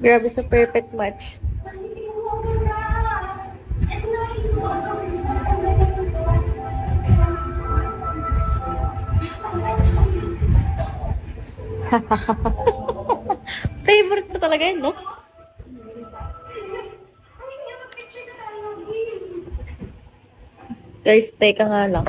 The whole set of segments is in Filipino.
Grabe sa perfect match. Favorite mo talaga yun, no? Guys, teka nga lang.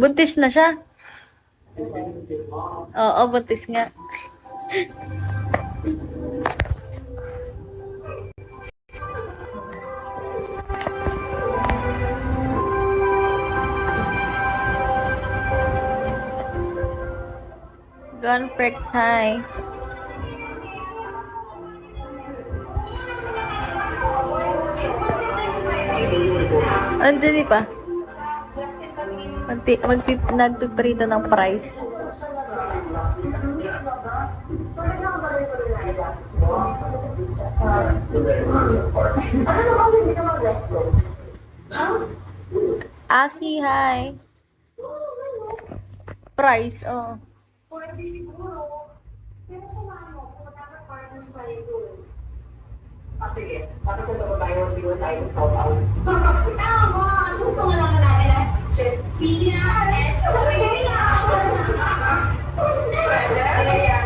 Buntis na siya. Oo, buntis nga. Gunfrex, hi. Andun pa. Nagpiprito ng price. Aki, hi. Price, oh. Pwede siguro. Pero sa mga kung dapat partners tayo doon. Sige, tapos na naman tayo, hindi mo tayo shout-out. Tama! Gusto nga lang natin na Chestina and Corina!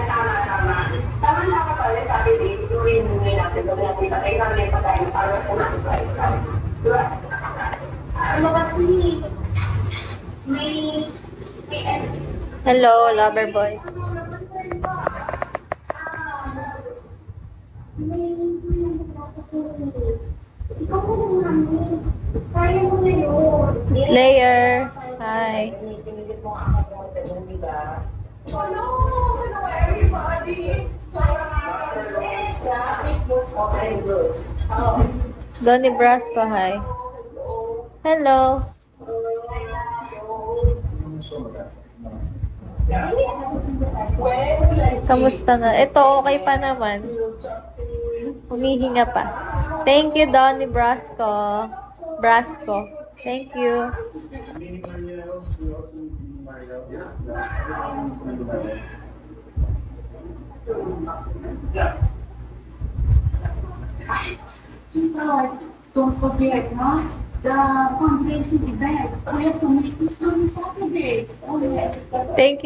Tama. Tama na ka pala, sabi din, tuloy mo ngayon natin, gawin natin pa tayo, sabi pa tayo, para po natin pa isa. Ano kasi, may Hello, lover boy. Slayer. Hi. Hello, everybody. Donnie Brasco, hi. Hello. Kamusta na? Ito, okay pa naman. Humihinga pa. Thank you, Donnie Brasco. Thank you. Sweetheart, don't forget, huh? The fundraising event. We have to meet this on Saturday. Thank you.